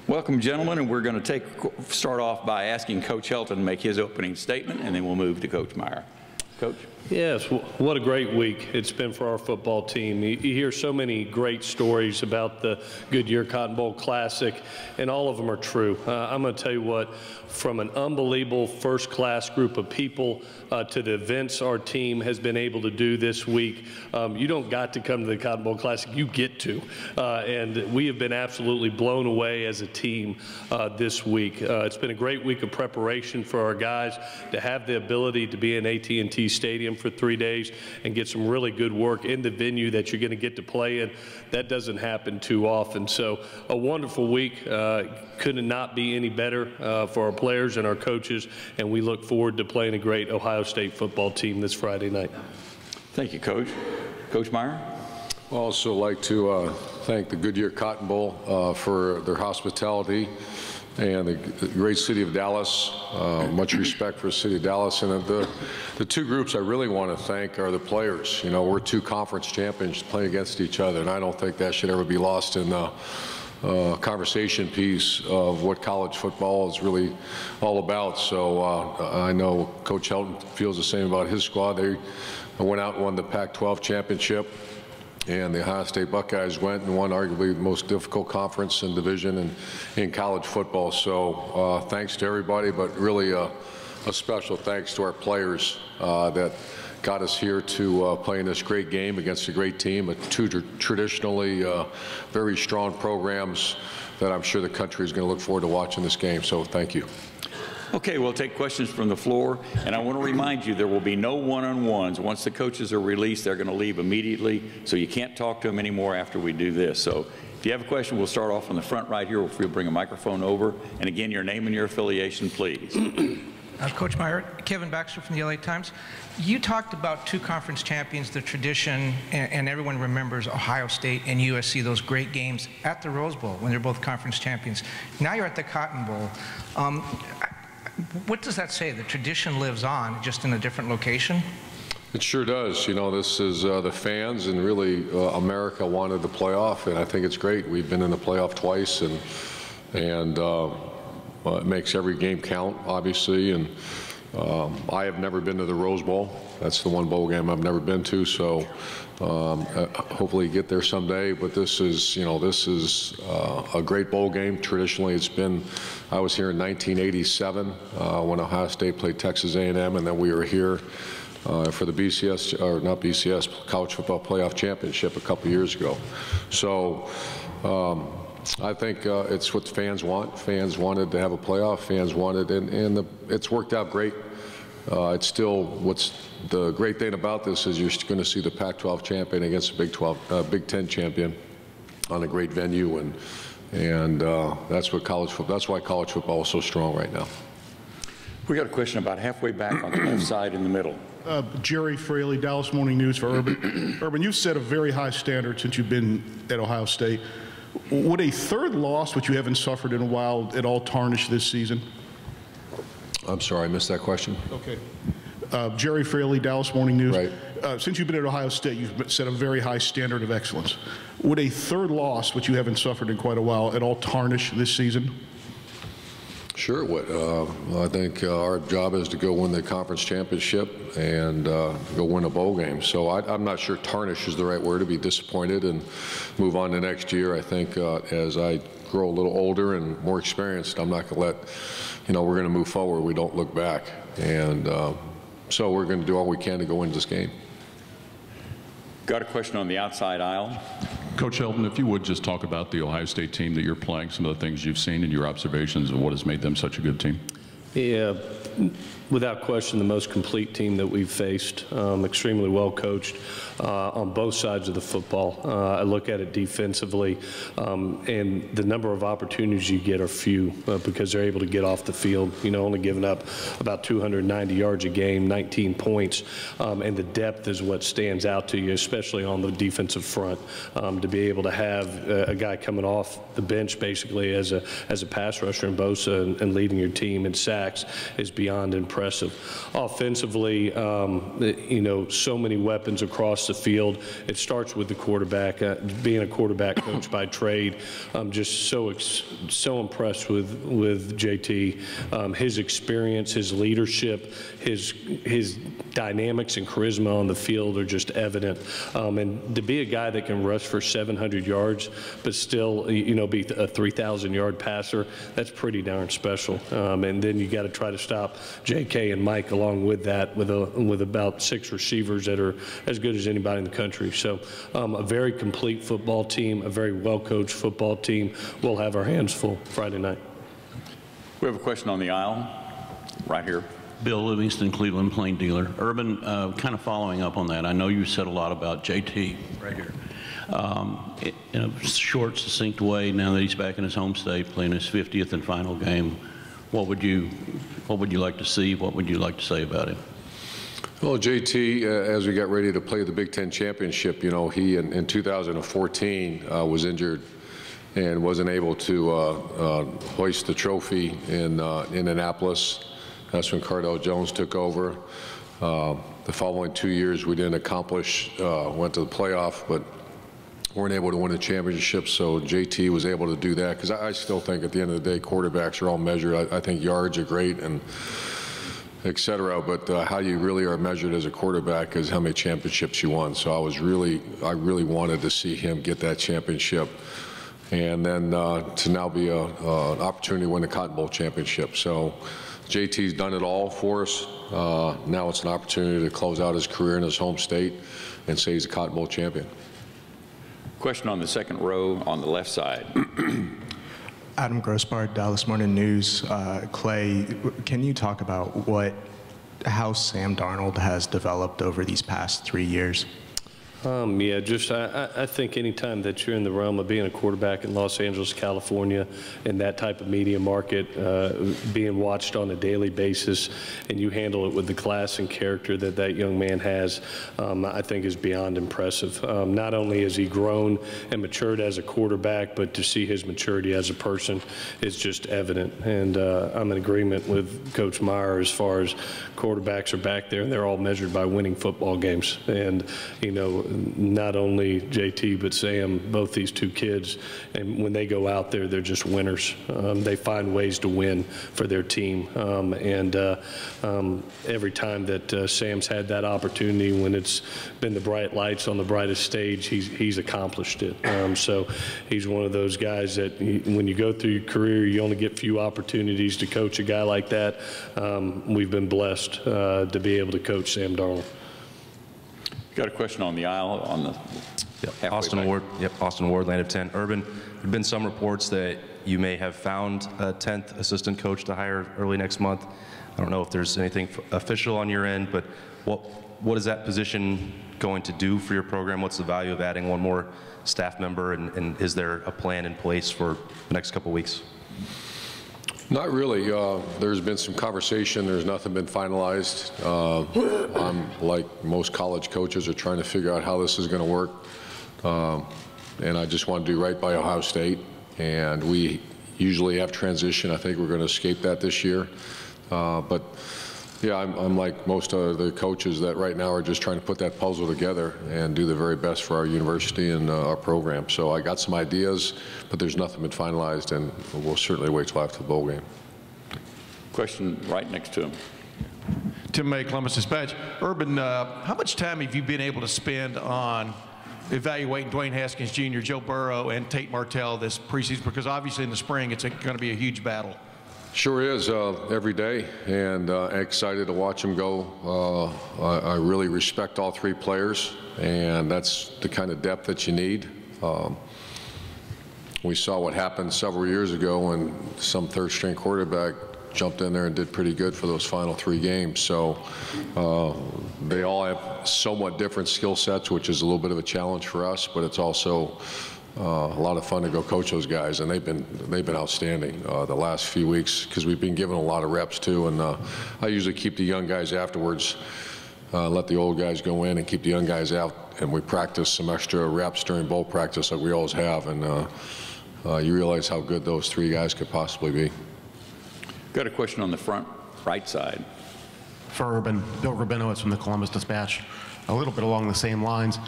Welcome, gentlemen, and we're going to start off by asking Coach Helton to make his opening statement, and then we'll move to Coach Meyer. Coach? Yes, what a great week it's been for our football team. You hear so many great stories about the Goodyear Cotton Bowl Classic, and all of them are true. I'm going to tell you what, from an unbelievable first-class group of people to the events our team has been able to do this week, you don't got to come to the Cotton Bowl Classic, you get to. And we have been absolutely blown away as a team this week. It's been a great week of preparation for our guys to have the ability to be in AT&T Stadium for 3 days and get some really good work in the venue that you're going to get to play in. That doesn't happen too often. So a wonderful week. Couldn't not be any better for our players and our coaches, and we look forward to playing a great Ohio State football team this Friday night. Thank you, Coach. Coach Meyer? I'd also like to thank the Goodyear Cotton Bowl for their hospitality and the great city of Dallas. Much respect for the city of Dallas. And the two groups I really want to thank are the players. You know, we're two conference champions playing against each other, and I don't think that should ever be lost in the conversation piece of what college football is really all about. So I know Coach Helton feels the same about his squad. They went out and won the Pac-12 championship, and the Ohio State Buckeyes went and won arguably the most difficult conference and division in college football. So thanks to everybody, but really a special thanks to our players that got us here to play in this great game against a great team, two traditionally very strong programs that I'm sure the country is going to look forward to watching this game. So thank you. Okay, we'll take questions from the floor, and I want to remind you there will be no one-on-ones. Once the coaches are released, they're going to leave immediately, so you can't talk to them anymore after we do this. So if you have a question, we'll start off on the front right here. We'll bring a microphone over, and again, your name and your affiliation, please. Coach Meyer, Kevin Baxter from the LA Times. You talked about two conference champions, the tradition, and everyone remembers Ohio State and USC, those great games at the Rose Bowl when they're both conference champions. Now you're at the Cotton Bowl. What does that say? The tradition lives on, just in a different location? It sure does. You know, this is the fans, and really America wanted the playoff, and I think it's great. We've been in the playoff twice, and it makes every game count, obviously. And I have never been to the Rose Bowl. That's the one bowl game I've never been to. So hopefully get there someday. But this is, you know, this is a great bowl game. Traditionally, it's been. I was here in 1987 when Ohio State played Texas A&M, and then we were here for the BCS, or not BCS, College Football Playoff Championship a couple years ago. So. I think it's what the fans want. Fans wanted to have a playoff. Fans wanted, and it's worked out great. It's still, what's the great thing about this is you're going to see the Pac-12 champion against the Big Ten champion on a great venue, and that's what college football. That's why college football is so strong right now. We got a question about halfway back on the left side in the middle. Jerry Fraley, Dallas Morning News for Urban. Urban, you've set a very high standard since you've been at Ohio State. Would a third loss, which you haven't suffered in a while, at all tarnish this season? I'm sorry, I missed that question. Okay. Jerry Fraley, Dallas Morning News. Right. Since you've been at Ohio State, you've set a very high standard of excellence. Would a third loss, which you haven't suffered in quite a while, at all tarnish this season? Sure it would. I think our job is to go win the conference championship and go win a bowl game. So I'm not sure tarnish is the right word, to be disappointed and move on to next year. I think as I grow a little older and more experienced, I'm not going to let, you know, we're going to move forward. We don't look back. And so we're going to do all we can to go win this game. Got a question on the outside aisle. Coach Helton, if you would just talk about the Ohio State team that you're playing, some of the things you've seen and your observations of what has made them such a good team. Yeah, without question, the most complete team that we've faced. Extremely well coached on both sides of the football. I look at it defensively, and the number of opportunities you get are few because they're able to get off the field. You know, only giving up about 290 yards a game, 19 points, and the depth is what stands out to you, especially on the defensive front. To be able to have a guy coming off the bench basically as a pass rusher in Bosa and leading your team in sacks is beyond impressive. impressive. Offensively, you know, so many weapons across the field. It starts with the quarterback. Being a quarterback coach by trade, I'm just so impressed with JT. His experience, his leadership, his dynamics and charisma on the field are just evident. And to be a guy that can rush for 700 yards, but still, you know, be a 3,000-yard passer, that's pretty darn special. And then you got to try to stop J.K. and Mike along with that, with about 6 receivers that are as good as anybody in the country. So a very complete football team, a very well-coached football team. We'll have our hands full Friday night. We have a question on the aisle, right here. Bill Livingston, Cleveland Plain Dealer. Urban, kind of following up on that, I know you said a lot about JT right here. In a short, succinct way, now that he's back in his home state playing his 50th and final game, what would you like to see? What would you like to say about him? Well, JT, as we got ready to play the Big Ten Championship, you know, he in 2014 was injured and wasn't able to hoist the trophy in Indianapolis. That's when Cardale Jones took over. The following 2 years, we didn't accomplish, went to the playoff, but weren't able to win the championship. So JT was able to do that, because I still think at the end of the day, quarterbacks are all measured. I think yards are great and et cetera, but how you really are measured as a quarterback is how many championships you won. So I really wanted to see him get that championship, and then to now be an opportunity to win the Cotton Bowl championship. So JT's done it all for us. Now it's an opportunity to close out his career in his home state and say he's a Cotton Bowl champion. Question on the second row on the left side. Adam Grossbart, Dallas Morning News. Clay, can you talk about how Sam Darnold has developed over these past 3 years? Yeah, just I think anytime that you're in the realm of being a quarterback in Los Angeles, California, in that type of media market, being watched on a daily basis, and you handle it with the class and character that that young man has, I think is beyond impressive. Not only has he grown and matured as a quarterback, but to see his maturity as a person is just evident. And I'm in agreement with Coach Meyer as far as quarterbacks are back there, and they're all measured by winning football games. And, you know, not only JT but Sam, both these two kids, and when they go out there, they're just winners. They find ways to win for their team, and every time that Sam's had that opportunity, when it's been the bright lights on the brightest stage, he's accomplished it. So he's one of those guys that when you go through your career, you only get few opportunities to coach a guy like that. We've been blessed to be able to coach Sam Darnold. Got a question on the aisle on the Austin Ward. Yep, Austin Ward, Land of 10. Urban, there have been some reports that you may have found a 10th assistant coach to hire early next month. I don't know if there's anything official on your end, but what is that position going to do for your program? What's the value of adding one more staff member, and is there a plan in place for the next couple weeks? Not really. There's been some conversation. There's nothing been finalized. I'm like most college coaches are trying to figure out how this is going to work. And I just want to do right by Ohio State. And we usually have transition. I think we're going to escape that this year. But yeah, I'm like most of the coaches that right now are just trying to put that puzzle together and do the very best for our university and our program. So I got some ideas, but there's nothing been finalized, and we'll certainly wait till after the bowl game. Question right next to him. Tim May, Columbus Dispatch. Urban, how much time have you been able to spend on evaluating Dwayne Haskins Jr., Joe Burrow, and Tate Martell this preseason? Because obviously in the spring it's going to be a huge battle. Sure is, every day, and excited to watch them go. I really respect all three players, and that's the kind of depth that you need. We saw what happened several years ago when some third-string quarterback jumped in there and did pretty good for those final 3 games. So they all have somewhat different skill sets, which is a little bit of a challenge for us, but it's also a lot of fun to go coach those guys, and they've been outstanding the last few weeks, because we've been given a lot of reps too. And I usually keep the young guys afterwards, let the old guys go in and keep the young guys out, and we practice some extra reps during bowl practice like we always have. And you realize how good those 3 guys could possibly be. Got a question on the front right side. for Urban. Bill Rabinowitz from the Columbus Dispatch. A little bit along the same lines.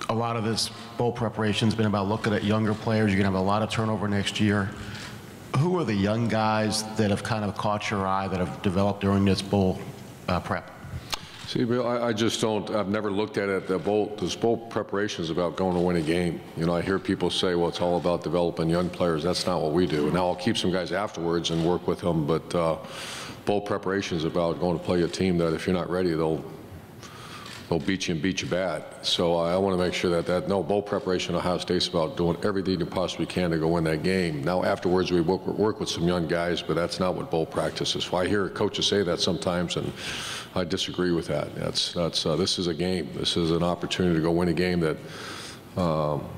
A lot of this bowl preparation has been about looking at younger players. You're going to have a lot of turnover next year. Who are the young guys that have kind of caught your eye that have developed during this bowl prep? See, Bill, I just don't, I've never looked at it, this bowl preparation is about going to win a game. You know, I hear people say, well, it's all about developing young players. That's not what we do. Now, I'll keep some guys afterwards and work with them, but bowl preparation is about going to play a team that if you're not ready, they'll beat you and beat you bad. So I want to make sure that no, bowl preparation at Ohio State's about doing everything you possibly can to go win that game. Now afterwards we work with some young guys, but that's not what bowl practice is. I hear coaches say that sometimes, and I disagree with that. This is a game. This is an opportunity to go win a game that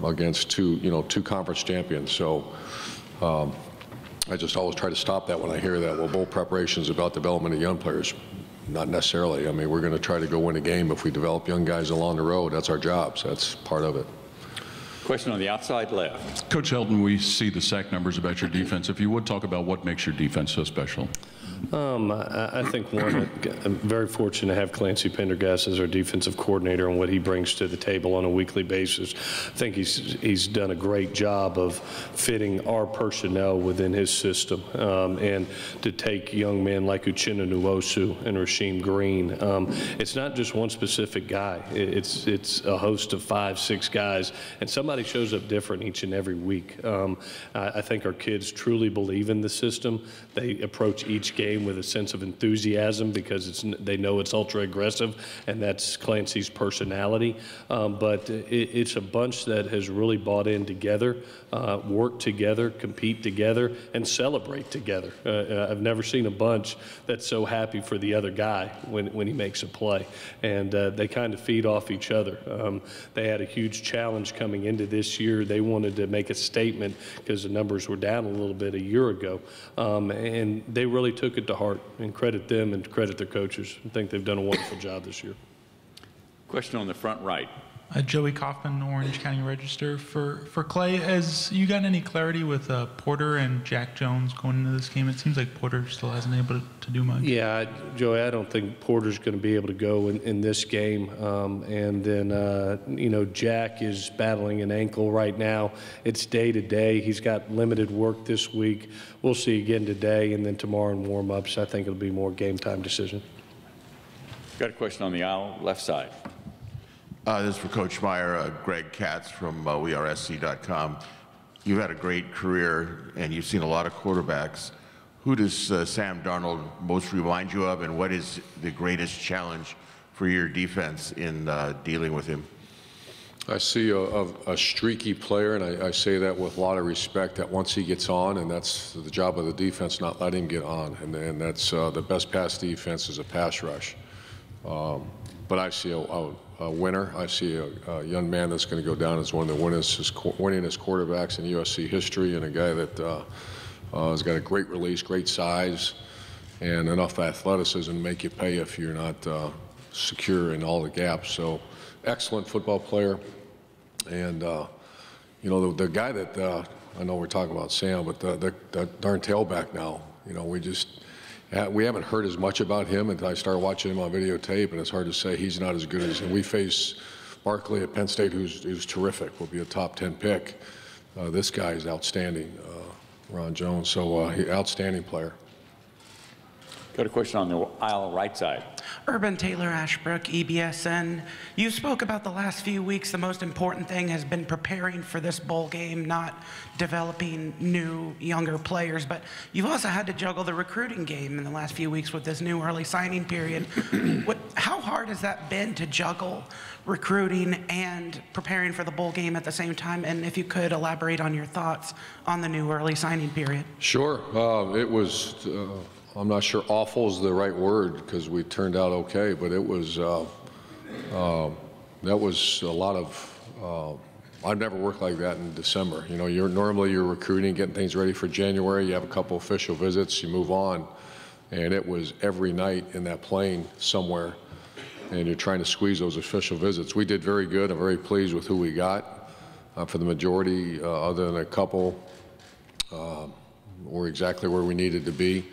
against two conference champions. So I just always try to stop that when I hear that. Well, bowl preparation is about development of young players. Not necessarily. I mean, we're going to try to go win a game. If we develop young guys along the road, that's our job. So that's part of it. Question on the outside left. Coach Helton, we see the sack numbers about your defense. If you would talk about what makes your defense so special. I think one, I'm very fortunate to have Clancy Pendergast as our defensive coordinator and what he brings to the table on a weekly basis. I think he's done a great job of fitting our personnel within his system, and to take young men like Uchenna Nwosu and Rasheem Green. It's not just one specific guy. It's a host of 5, 6 guys, and somebody shows up different each and every week. I think our kids truly believe in the system. They approach each game with a sense of enthusiasm because they know it's ultra aggressive, and that's Clancy's personality. But it's a bunch that has really bought in together, work together, compete together, and celebrate together. I've never seen a bunch that's so happy for the other guy when he makes a play, and they kind of feed off each other. They had a huge challenge coming into this year. They wanted to make a statement because the numbers were down a little bit a year ago, and they really took it to heart, and credit them and credit their coaches. I think they've done a wonderful job this year. Question on the front right. Joey Kaufman, Orange County Register. For Clay, has you gotten any clarity with Porter and Jack Jones going into this game? It seems like Porter still hasn't been able to do much. Yeah, Joey, I don't think Porter's going to be able to go in this game. And then, Jack is battling an ankle right now. It's day to day. He's got limited work this week. We'll see again today and then tomorrow in warm-ups. I think it'll be more game time decision. Got a question on the aisle, left side. This is for Coach Meyer. Greg Katz from WeAreSC.com. You've had a great career, and you've seen a lot of quarterbacks. Who does Sam Darnold most remind you of, and what is the greatest challenge for your defense in dealing with him? I see a streaky player, and I say that with a lot of respect, that once he gets on, and that's the job of the defense, not let him get on. And that's the best pass defense is a pass rush. But I see a winner. I see a young man that's going to go down as one of the winningest quarterbacks in USC history, and a guy that has got a great release, great size, and enough athleticism to make you pay if you're not secure in all the gaps. So excellent football player. And, the guy that I know we're talking about Sam, but the darn tailback now, we haven't heard as much about him until I started watching him on videotape, and it's hard to say he's not as good as him. We face Barkley at Penn State, who's terrific, will be a top 10 pick. This guy is outstanding, Ron Jones, so outstanding player. Got a question on the aisle right side. Urban Taylor Ashbrook, EBSN. You spoke about the last few weeks. The most important thing has been preparing for this bowl game, not developing new, younger players. But you've also had to juggle the recruiting game in the last few weeks with this new early signing period. How hard has that been to juggle recruiting and preparing for the bowl game at the same time? And if you could elaborate on your thoughts on the new early signing period. Sure. It was... I'm not sure awful is the right word because we turned out okay, but it was, that was a lot of, I've never worked like that in December. Normally you're recruiting, getting things ready for January, you have a couple official visits, you move on, and it was every night in that plane somewhere, and you're trying to squeeze those official visits. We did very good. I'm very pleased with who we got. For the majority, other than a couple, we're exactly where we needed to be.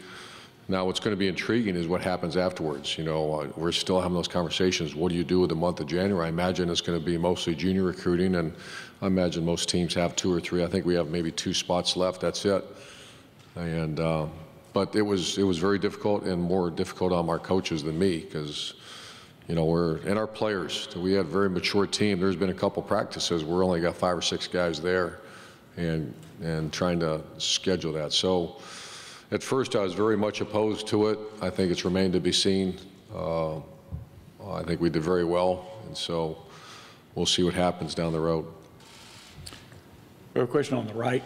Now, what's going to be intriguing is what happens afterwards. You know, we're still having those conversations. What do you do with the month of January? I imagine it's going to be mostly junior recruiting, and I imagine most teams have 2 or 3. I think we have maybe 2 spots left. That's it. And but it was very difficult, and more difficult on our coaches than me, because you know, and our players. We had a very mature team. There's been a couple practices where we only got 5 or 6 guys there, and trying to schedule that. So at first I was very much opposed to it. I think it's remained to be seen. I think we did very well, and so we'll see what happens down the road. We have a question on the right.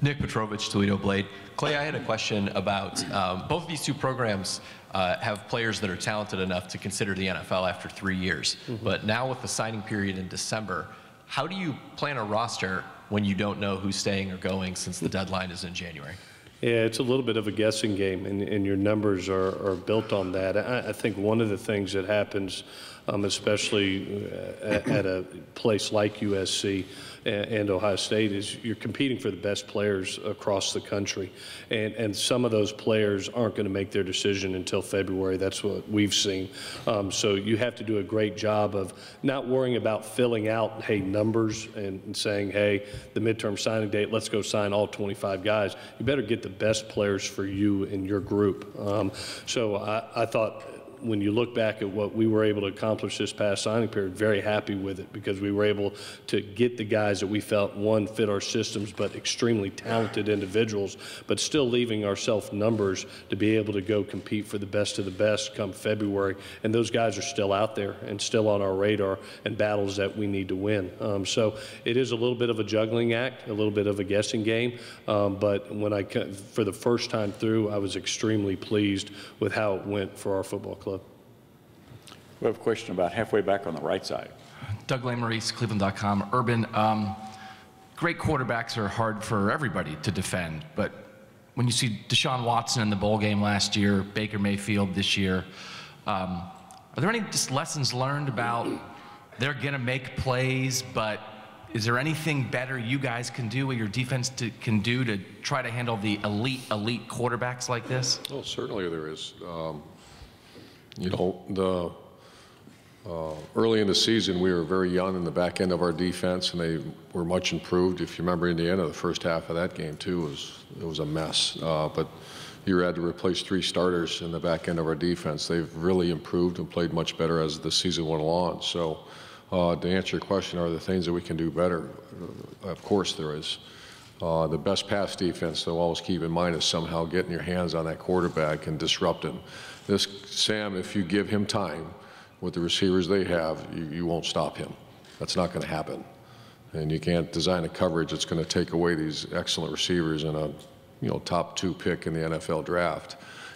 Nick Petrovich, Toledo Blade. Clay, I had a question about both of these 2 programs have players that are talented enough to consider the NFL after 3 years. But now with the signing period in December, how do you plan a roster when you don't know who's staying or going, since the deadline is in January? Yeah, it's a little bit of a guessing game, and your numbers are built on that. I think one of the things that happens, especially at a place like USC and Ohio State, is you're competing for the best players across the country. And some of those players aren't going to make their decision until February. That's what we've seen. So you have to do a great job of not worrying about filling out, hey, numbers and saying, hey, the midterm signing date, let's go sign all 25 guys. You better get the best players for you and your group. So I thought, when you look back at what we were able to accomplish this past signing period, very happy with it, because we were able to get the guys that we felt, one, fit our systems, but extremely talented individuals, but still leaving ourselves numbers to be able to go compete for the best of the best come February. And those guys are still out there and still on our radar, and battles that we need to win. So it is a little bit of a juggling act, a little bit of a guessing game. But when for the first time through, I was extremely pleased with how it went for our football club. We have a question about halfway back on the right side. Doug Lamarice, Cleveland.com. Urban, great quarterbacks are hard for everybody to defend, but when you see Deshaun Watson in the bowl game last year, Baker Mayfield this year, are there any just lessons learned about they're going to make plays, but is there anything better you guys can do, or your defense can do to try to handle the elite quarterbacks like this? Oh, certainly there is. You know, early in the season, we were very young in the back end of our defense, and they were much improved. If you remember Indiana, the first half of that game, too, it was a mess. But you had to replace 3 starters in the back end of our defense. They've really improved and played much better as the season went along. So to answer your question, are there things that we can do better? Of course there is. The best pass defense, though, always keep in mind, is somehow getting your hands on that quarterback and disrupt him. Sam, if you give him time with the receivers they have, you won't stop him. That's not going to happen. And you can't design a coverage that's going to take away these excellent receivers in a top 2 pick in the NFL draft.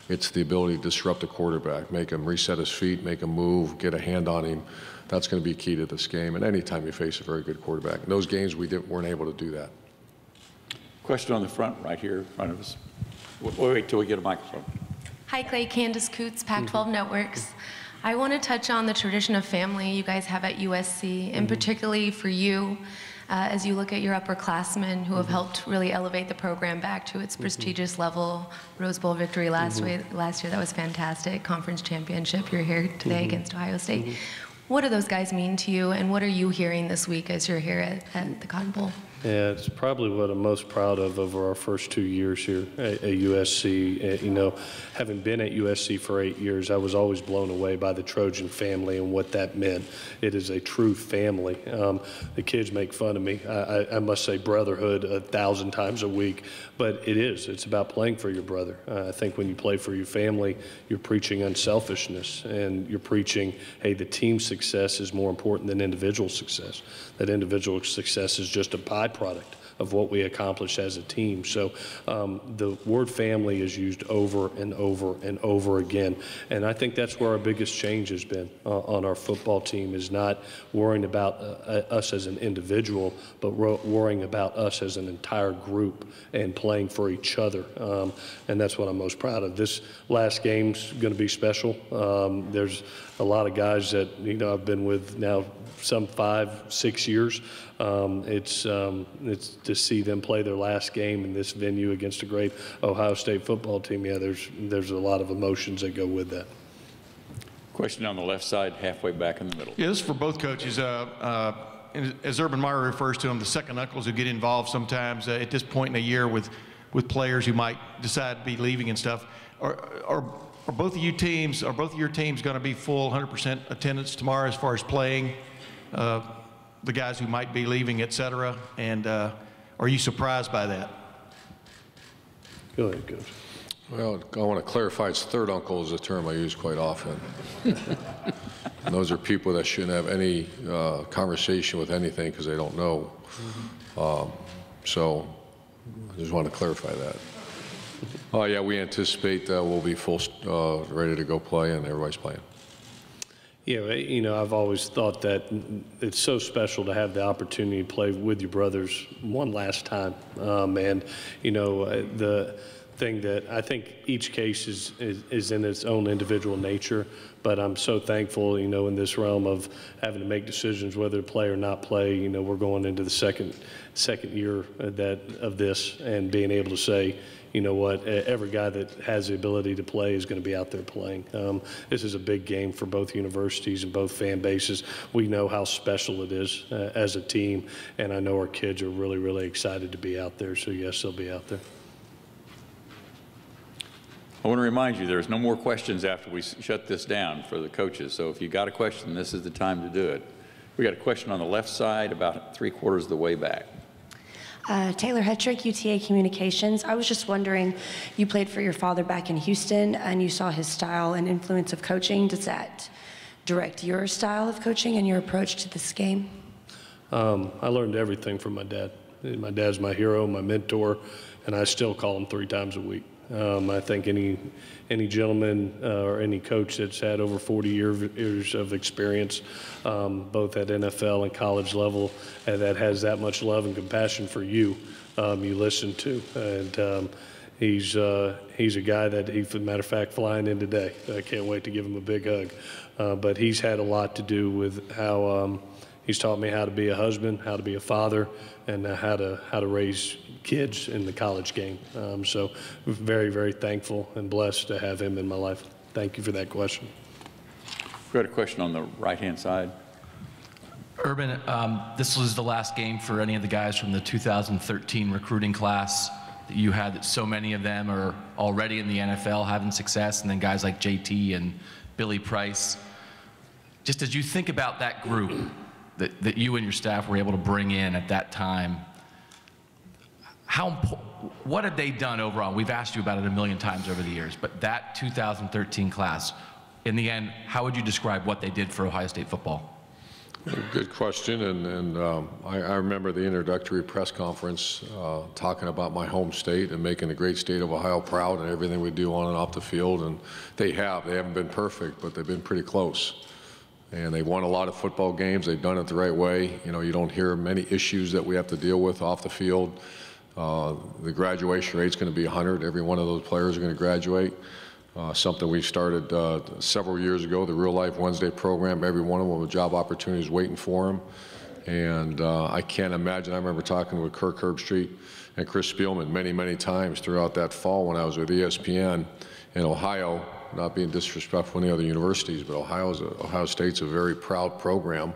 It's the ability to disrupt a quarterback, make him reset his feet, make him move, get a hand on him. That's going to be key to this game. And anytime you face a very good quarterback. In those games, we weren't able to do that. Question on the front, right here in front of us. Wait till we get a microphone. Hi, Clay. Candace Coots, Pac-12 Networks. I want to touch on the tradition of family you guys have at USC, and particularly for you, as you look at your upperclassmen who have helped really elevate the program back to its prestigious level. Rose Bowl victory last year, that was fantastic. Conference championship, you're here today against Ohio State. What do those guys mean to you, and what are you hearing this week as you're here at the Cotton Bowl? Yeah, it's probably what I'm most proud of over our first 2 years here at USC. You know, having been at USC for 8 years, I was always blown away by the Trojan family and what that meant. It is a true family. The kids make fun of me. I must say brotherhood 1,000 times a week, but it is. It's about playing for your brother. I think when you play for your family, you're preaching unselfishness, and you're preaching, hey, the team success is more important than individual success. That individual success is just a byproduct of what we accomplish as a team. So the word family is used over and over and over again. And I think that's where our biggest change has been on our football team, is not worrying about us as an individual, but worrying about us as an entire group and playing for each other. And that's what I'm most proud of. This last game's going to be special. There's a lot of guys that, you know, I've been with now some 5-6 years. It's to see them play their last game in this venue against a great Ohio State football team. Yeah, there's a lot of emotions that go with that. Question on the left side, halfway back in the middle. Yeah, this is for both coaches. As Urban Meyer refers to them, the second uncles who get involved sometimes at this point in the year with players who might decide to be leaving and stuff. Are both of your teams going to be full 100% attendance tomorrow as far as playing the guys who might be leaving, et cetera? And are you surprised by that? Go ahead, Coach. Well, I want to clarify, it's third uncle is a term I use quite often. And those are people that shouldn't have any conversation with anything because they don't know. So I just want to clarify that. Oh, yeah, we anticipate that we'll be full, ready to go play, and everybody's playing. Yeah, you know, I've always thought that it's so special to have the opportunity to play with your brothers one last time. And, you know, the thing that I think each case is in its own individual nature, but I'm so thankful, you know, in this realm of having to make decisions whether to play or not play. You know, we're going into the second year of this, and being able to say, you know what, every guy that has the ability to play is going to be out there playing. This is a big game for both universities and both fan bases. We know how special it is as a team, and I know our kids are really, really excited to be out there. So yes, they'll be out there. I want to remind you, there's no more questions after we shut this down for the coaches. So if you got a question, this is the time to do it. We got a question on the left side, about 3/4 of the way back. Taylor Hetrick, UTA Communications. I was just wondering, you played for your father back in Houston, and you saw his style and influence of coaching. Does that direct your style of coaching and your approach to this game? I learned everything from my dad. My dad's my hero, my mentor, and I still call him 3 times a week. I think any gentleman or any coach that's had over 40 years of experience, both at NFL and college level, and that has that much love and compassion for you, you listen to. And he's a guy that, as a matter of fact, flying in today. I can't wait to give him a big hug. But he's had a lot to do with how he's taught me how to be a husband, how to be a father, and how to raise kids in the college game. So very, very thankful and blessed to have him in my life. Thank you for that question. We got a question on the right-hand side. Urban, this was the last game for any of the guys from the 2013 recruiting class that you had, that so many of them are already in the NFL having success, and then guys like JT and Billy Price. Just as you think about that group that you and your staff were able to bring in at that time, what had they done overall? We've asked you about it a million times over the years, but that 2013 class, in the end, how would you describe what they did for Ohio State football? Good question, and I remember the introductory press conference talking about my home state and making the great state of Ohio proud and everything we do on and off the field, and they haven't been perfect, but they've been pretty close. And they won a lot of football games. They've done it the right way. You know, you don't hear many issues that we have to deal with off the field. The graduation rate is going to be 100. Every one of those players are going to graduate. Something we started several years ago, the Real Life Wednesday program. Every one of them with job opportunities waiting for them. And I can't imagine. I remember talking with Kirk Herbstreit and Chris Spielman many, many times throughout that fall when I was with ESPN in Ohio. Not being disrespectful to any other universities, but Ohio State's a very proud program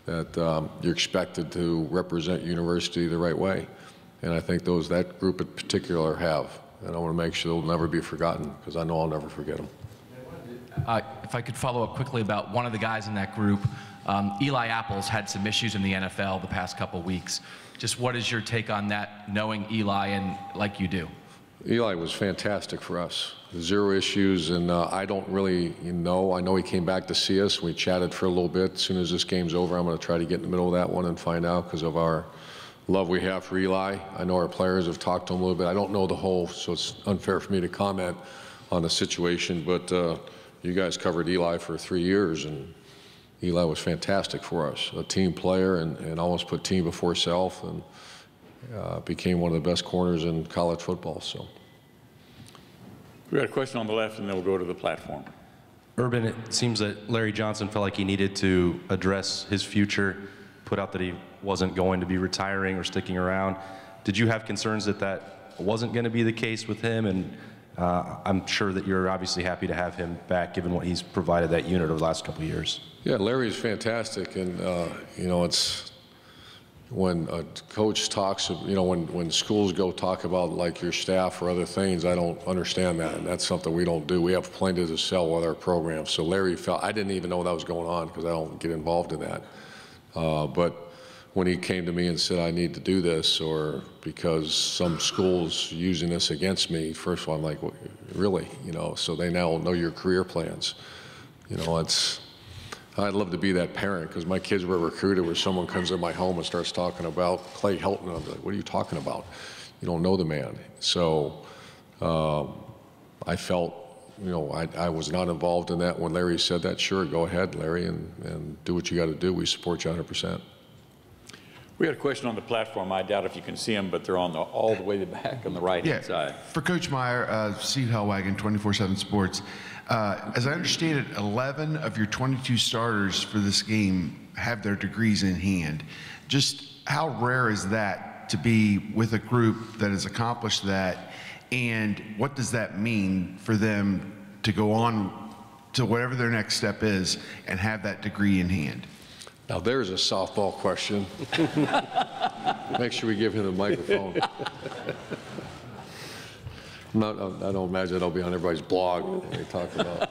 that you're expected to represent university the right way. And I think that group in particular have. And I want to make sure they'll never be forgotten, because I know I'll never forget them. If I could follow up quickly about one of the guys in that group, Eli Apple's had some issues in the NFL the past couple weeks. Just what is your take on that, knowing Eli and like you do? Eli was fantastic for us. 0 issues, and I don't really know. I know he came back to see us. We chatted for a little bit. As soon as this game's over, I'm going to try to get in the middle of that one and find out, because of our love we have for Eli. I know our players have talked to him a little bit. I don't know the whole, so it's unfair for me to comment on the situation, but you guys covered Eli for 3 years, and Eli was fantastic for us. A team player, and almost put team before self, and became one of the best corners in college football. So. We got a question on the left, and then we'll go to the platform. Urban, it seems that Larry Johnson felt like he needed to address his future, put out that he wasn't going to be retiring or sticking around. Did you have concerns that that wasn't going to be the case with him? And I'm sure that you're obviously happy to have him back, given what he's provided that unit over the last couple of years. Yeah, Larry's fantastic, and you know, it's when a coach talks, you know, when schools go talk about like your staff or other things, I don't understand that, and that's something we don't do. We have plenty to sell with our program. So Larry felt, I didn't even know that was going on because I don't get involved in that. But when he came to me and said, I need to do this, or because some school's using this against me, first of all, I'm like, well, really? You know, so they now know your career plans. You know, I'd love to be that parent, because my kids were recruited where someone comes in my home and starts talking about Clay Helton. I'm like, what are you talking about? You don't know the man. So I felt, you know, I was not involved in that. When Larry said that, sure, go ahead, Larry, and do what you got to do. We support you 100%. We had a question on the platform. I doubt if you can see them, but they're on all the way back on the right-hand side. For Coach Meyer, Steve Hellwagon, 24/7 Sports. As I understand it, 11 of your 22 starters for this game have their degrees in hand. Just how rare is that to be with a group that has accomplished that, and what does that mean for them to go on to whatever their next step is and have that degree in hand? Now there's a softball question. Make sure we give him the microphone. I don't imagine it'll be on everybody's blog when they talk about.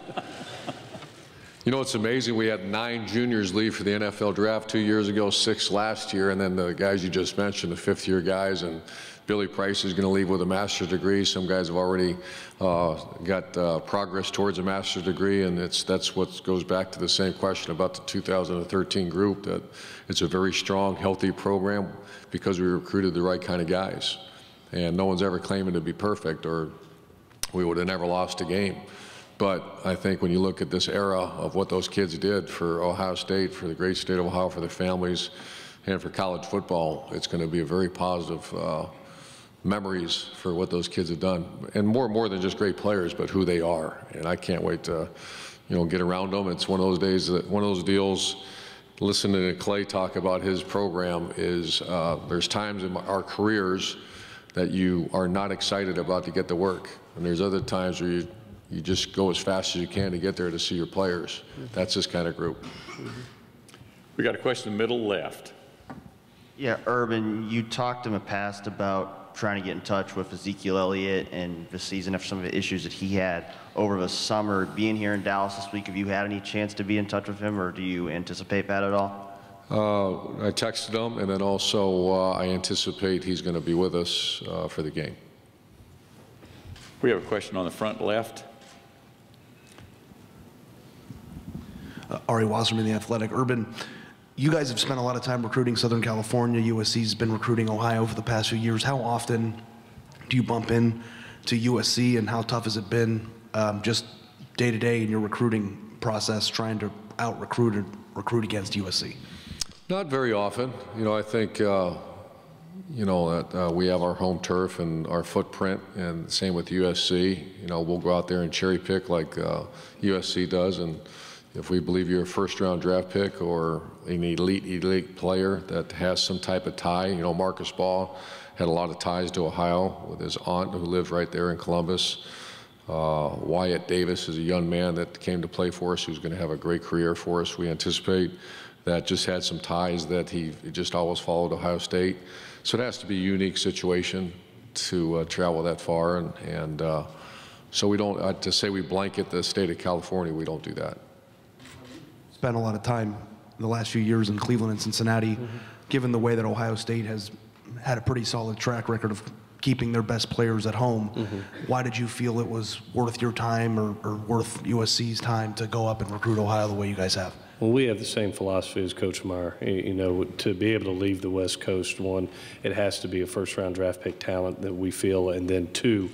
You know, it's amazing. We had 9 juniors leave for the NFL draft 2 years ago, 6 last year, and then the guys you just mentioned, the 5th-year guys, and Billy Price is going to leave with a master's degree. Some guys have already got progress towards a master's degree, and that's what goes back to the same question about the 2013 group, that it's a very strong, healthy program because we recruited the right kind of guys. And no one's ever claiming to be perfect, or we would have never lost a game. But I think when you look at this era of what those kids did for Ohio State, for the great state of Ohio, for their families, and for college football, it's going to be a very positive memories for what those kids have done. And more than just great players, but who they are. And I can't wait to, you know, get around them. It's one of those days, one of those deals. Listening to Clay talk about his program is there's times in our careers that you are not excited about to get to work. And there's other times where you just go as fast as you can to get there to see your players. That's this kind of group. We got a question in the middle left. Yeah, Urban, you talked in the past about trying to get in touch with Ezekiel Elliott and the season after some of the issues that he had over the summer. Being here in Dallas this week, have you had any chance to be in touch with him, or do you anticipate that at all? I texted him, and then also I anticipate he's going to be with us for the game. We have a question on the front left. Ari Wasserman, The Athletic. Urban, you guys have spent a lot of time recruiting Southern California. USC's been recruiting Ohio for the past few years. How often do you bump in to USC, and how tough has it been just day to day in your recruiting process trying to out-recruit or recruit against USC? Not very often. You know, I think, you know, that we have our home turf and our footprint, and same with USC. You know, we'll go out there and cherry pick like USC does, and if we believe you're a first-round draft pick or an elite player that has some type of tie, you know, Marcus Ball had a lot of ties to Ohio with his aunt who lives right there in Columbus. Wyatt Davis is a young man that came to play for us who's going to have a great career for us. We anticipate that just had some ties that he just always followed Ohio State. So it has to be a unique situation to travel that far. And so we don't, to say we blanket the state of California, we don't do that. Spent a lot of time in the last few years in Cleveland and Cincinnati, given the way that Ohio State has had a pretty solid track record of keeping their best players at home. Why did you feel it was worth your time or worth USC's time to go up and recruit Ohio the way you guys have? Well, we have the same philosophy as Coach Meyer. You know, to be able to leave the West Coast, one, it has to be a first-round draft pick talent that we feel, and then two,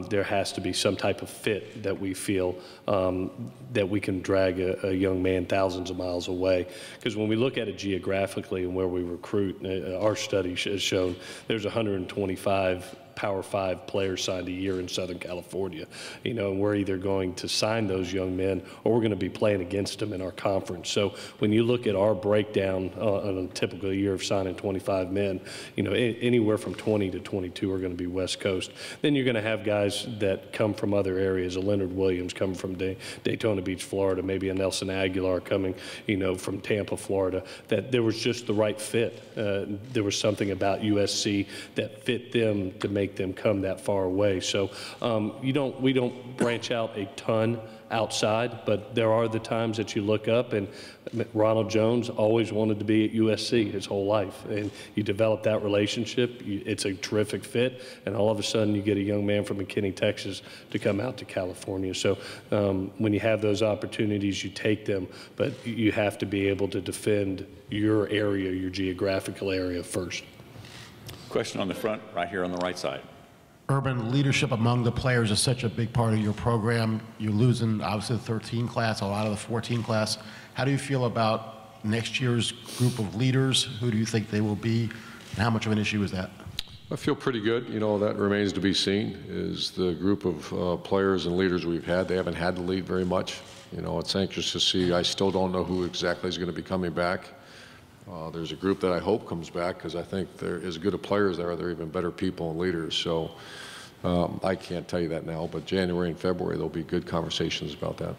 there has to be some type of fit that we feel that we can drag a young man thousands of miles away. Because when we look at it geographically and where we recruit, our study has shown there's 125 Power 5 players signed a year in Southern California, you know, and we're either going to sign those young men or we're going to be playing against them in our conference. So when you look at our breakdown on a typical year of signing 25 men, you know, anywhere from 20 to 22 are going to be West Coast. Then you're going to have guys that come from other areas, a Leonard Williams coming from Daytona Beach, Florida, maybe a Nelson Aguilar coming, you know, from Tampa, Florida, that there was just the right fit. There was something about USC that fit them to make them come that far away. So we don't branch out a ton outside, but there are the times that you look up, and Ronald Jones always wanted to be at USC his whole life, and you develop that relationship. It's a terrific fit, and all of a sudden you get a young man from McKinney, Texas to come out to California. So when you have those opportunities, you take them, but you have to be able to defend your area, your geographical area first. Question on the front, right here on the right side. Urban, leadership among the players is such a big part of your program. You're losing, obviously, the 13 class, a lot of the 14 class. How do you feel about next year's group of leaders? Who do you think they will be, and how much of an issue is that? I feel pretty good. You know, that remains to be seen, is the group of players and leaders we've had. They haven't had to lead very much. You know, it's anxious to see. I still don't know who exactly is going to be coming back. There's a group that I hope comes back, because I think they're as good of players there. They're even better people and leaders. So I can't tell you that now, but January and February there'll be good conversations about that.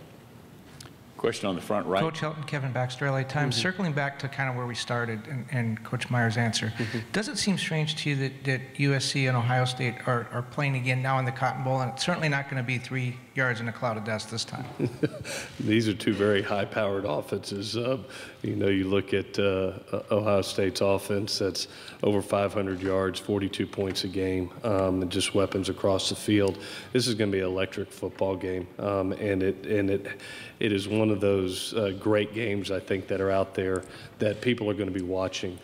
Question on the front right. Coach Helton, Kevin Baxter, LA Times. Circling back to kind of where we started and Coach Meyer's answer, does it seem strange to you that USC and Ohio State are playing again now in the Cotton Bowl, and it's certainly not going to be 3 yards in a cloud of dust this time? These are two very high-powered offenses. You know, you look at Ohio State's offense that's over 500 yards, 42 points a game, and just weapons across the field. This is going to be an electric football game, and it is one of those great games, I think, that are out there that people are going to be watching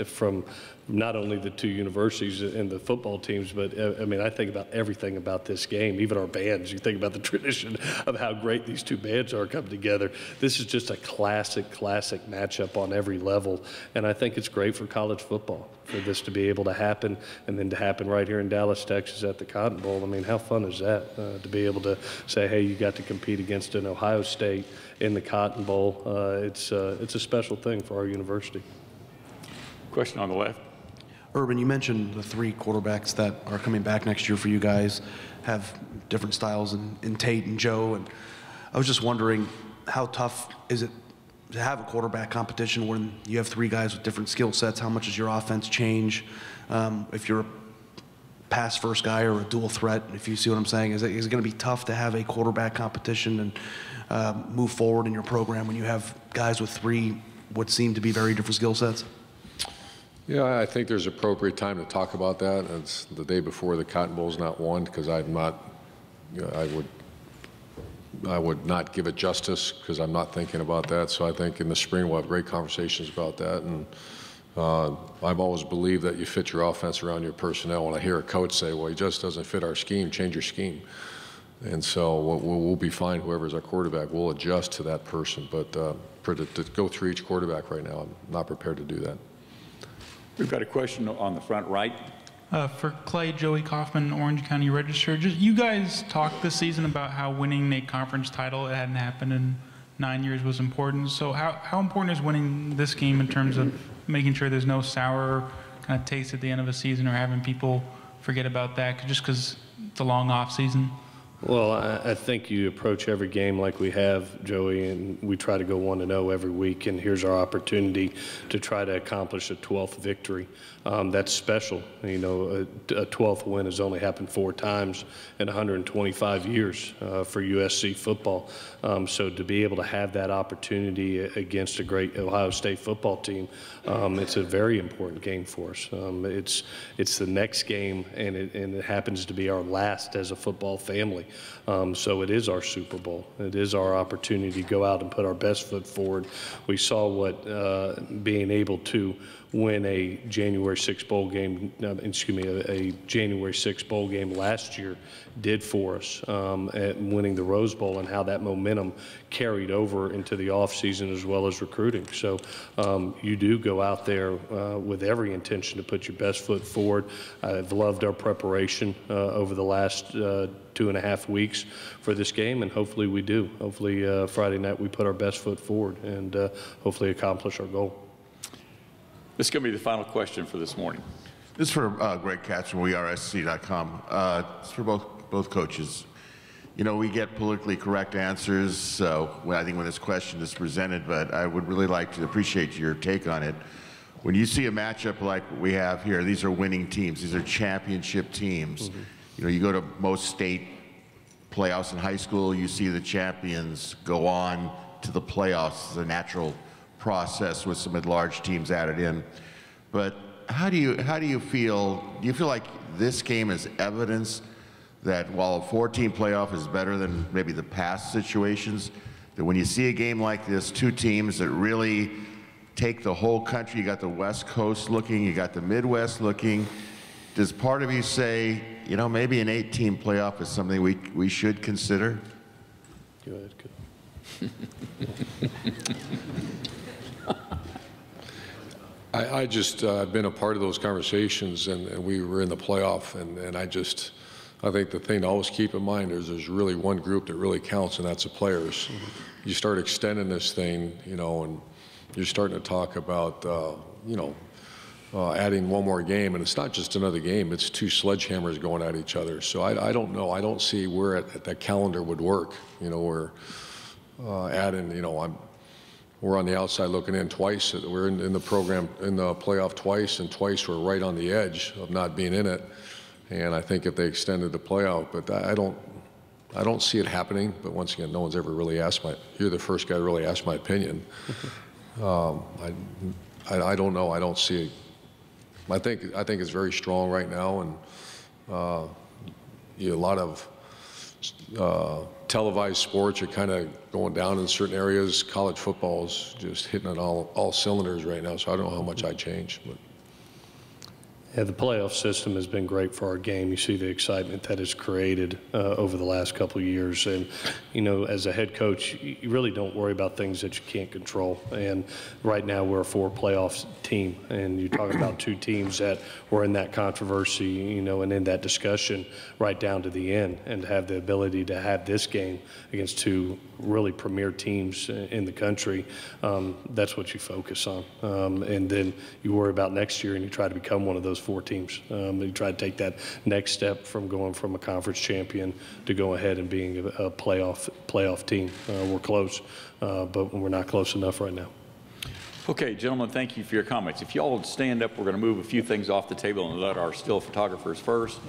from not only the two universities and the football teams, but I mean, I think about everything about this game, even our bands. You think about the tradition of how great these two bands are come together. This is just a classic matchup on every level, and I think it's great for college football for this to be able to happen, and then to happen right here in Dallas, Texas at the Cotton Bowl. I mean, how fun is that, to be able to say, hey, you got to compete against an Ohio State in the Cotton Bowl. It's a special thing for our university. Question on the left. Urban, you mentioned the 3 quarterbacks that are coming back next year for you guys have different styles in Tate and Joe, and I was just wondering, how tough is it to have a quarterback competition when you have 3 guys with different skill sets? How much does your offense change if you're a pass first guy or a dual threat, if you see what I'm saying? Is it going to be tough to have a quarterback competition and move forward in your program when you have guys with 3 what seem to be very different skill sets? Yeah, I think there's appropriate time to talk about that. It's the day before the Cotton Bowl is not won, because I'm not, you know, I would not give it justice, because I'm not thinking about that. So I think in the spring we'll have great conversations about that. And I've always believed that you fit your offense around your personnel. When I hear a coach say, well, he just doesn't fit our scheme, change your scheme. And so we'll be fine, whoever's our quarterback. We'll adjust to that person. But to go through each quarterback right now, I'm not prepared to do that. We've got a question on the front right. For Clay, Joey Kaufman, Orange County Register. Just, you guys talked this season about how winning a conference title, it hadn't happened in 9 years, was important. So how important is winning this game in terms of making sure there's no sour kind of taste at the end of a season, or having people forget about that just because it's a long off season? Well, I think you approach every game like we have, Joey, and we try to go 1-0 every week, and here's our opportunity to try to accomplish a 12th victory. That's special. You know, a 12th win has only happened 4 times in 125 years for USC football. So to be able to have that opportunity against a great Ohio State football team, it's a very important game for us. It's the next game, and it happens to be our last as a football family. So it is our Super Bowl. It is our opportunity to go out and put our best foot forward. We saw what being able to win a January 6th bowl game, a January 6th bowl game last year did for us at winning the Rose Bowl, and how that momentum carried over into the offseason as well as recruiting. So you do go out there with every intention to put your best foot forward. I've loved our preparation over the last 2.5 weeks for this game, and hopefully we do. Hopefully Friday night we put our best foot forward and hopefully accomplish our goal. This is going to be the final question for this morning. This is for Greg Katz from WeAreSC.com. It's for both coaches. You know, we get politically correct answers I think when this question is presented, but I would really like to appreciate your take on it. When you see a matchup like we have here, these are winning teams. These are championship teams. Mm-hmm. You know, you go to most state playoffs in high school, you see the champions go on to the playoffs. It's a natural process with some at-large teams added in. But how do you feel? Do you feel like this game is evidence that while a 4-team playoff is better than maybe the past situations, that when you see a game like this, two teams that really take the whole country, you got the West Coast looking, you got the Midwest looking, does part of you say, you know, maybe an 8-team playoff is something we should consider? Go ahead. I've been a part of those conversations, and we were in the playoff, and I think the thing to always keep in mind is there's really one group that really counts, and that's the players. Mm-hmm. You start extending this thing, you know, and you're starting to talk about, adding one more game, and it's not just another game, it's two sledgehammers going at each other. So I don't know, I don't see where that calendar would work, you know, where adding, you know, we're on the outside looking in twice. We're in the program, in the playoff twice, and twice we're right on the edge of not being in it. And I think if they extended the playoff, but I don't see it happening. But once again, no one's ever really asked you're the first guy to really ask my opinion. I don't know. I don't see it. I think it's very strong right now, and a lot of televised sports are kind of going down in certain areas. College football is just hitting on all cylinders right now, so I don't know how much I'd change. But. Yeah, the playoff system has been great for our game. You see the excitement that is created over the last couple of years. And, you know, as a head coach, you really don't worry about things that you can't control. And right now we're a 4-playoff team. And you talk about two teams that were in that controversy, you know, and in that discussion right down to the end. And to have the ability to have this game against two really premier teams in the country, that's what you focus on. And then you worry about next year and you try to become one of those 4 teams. You try to take that next step from going from a conference champion to go ahead and being a playoff team. We're close, but we're not close enough right now. Okay, gentlemen, thank you for your comments. If y'all would stand up, we're going to move a few things off the table and let our still photographers first.